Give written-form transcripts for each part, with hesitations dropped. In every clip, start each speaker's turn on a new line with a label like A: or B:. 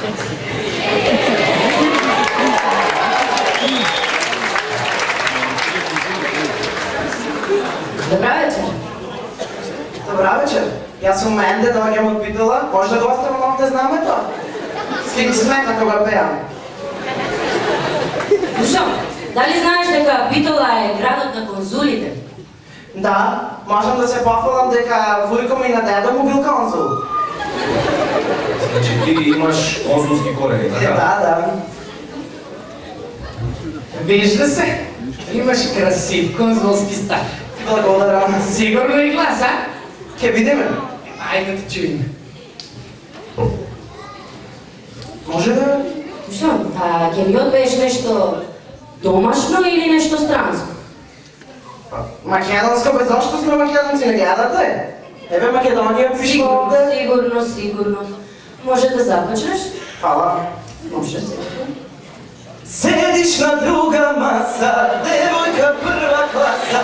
A: Добра вечер.
B: Добра вечер. Јас сум Менде, доаѓам од Битола. Може да го оставам овде знамето? Си смета кога пеам.
A: Слушам, дали знаеш дека Битола е градот на конзулите?
B: Да, можам да се пофалам дека вујко ми на дедо му бил конзул.
C: Значи ти имаш конзулски корени, така?
B: Да.
D: Вижда се, имаш красив конзулски стар.
B: Благодарам.
D: Сигурно и глас, а?
B: Ке видиме.
D: Ајде да чуем.
B: Може да...
A: Слушам, ќе ми одбееш нешто домашно или нешто странско?
B: Македонско, бе зашто сме македонци, не гледате? Ебе Македонија пишува овде.
A: Сигурно. Може да започнеш?
B: Фала.
A: Може се.
B: Седиш на друга маса, девојка прва класа,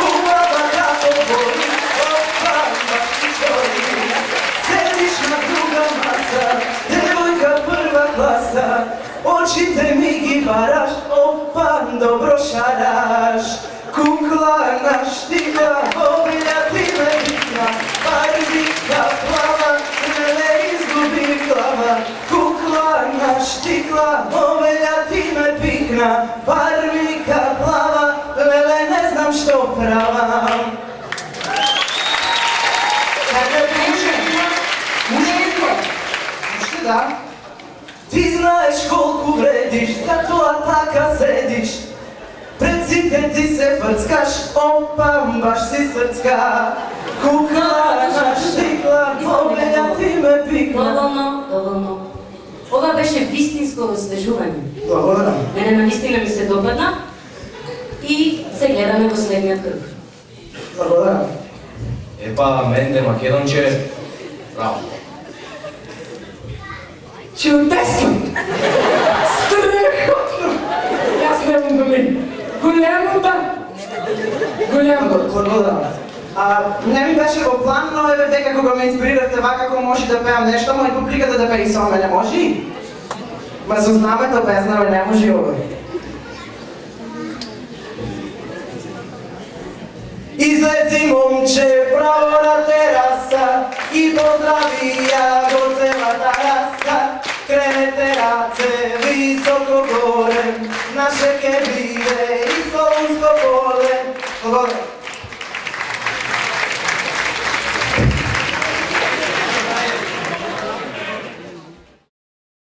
B: убава како бори, опа, баш ти чори. Седиш на друга маса, девојка прва класа, очите ми ги бараш, опа, добро шараш. Кукла наштика, обилја ти ме викна, барвика плава, не изгуби глава. Кукла наштикла, обилја ти ме викна, барвика плава, леле не знам што правам. Чакай, може? Уште да? Ти знаеш колку вредиш, затоа така седиш. Пред сите ти се фрцкаш, опа, баш си срцка. Кукла наштикла, обилја ти ме викна.
A: Доволно. Ова беше вистинско освежување.
B: Благодарам.
A: Мене навистина ми се допадна и се гледаме во следниот круг.
B: Благодарам.
C: Епа, Менде Македонче, браво.
D: Чудесно! Страхотно! Јас немам думи. Големо.
B: Благодарам. Не ми беше во план, но еве дека кога ме инспирирате вака, како може да пеам нешто, ма и публиката да пее и со мене, може и? Ма со знамето без знаме не може овој. Излези момче право на тераса и поздрави ја го целата раса. Кренете раце високо горе, наше ке биде и солунско поле.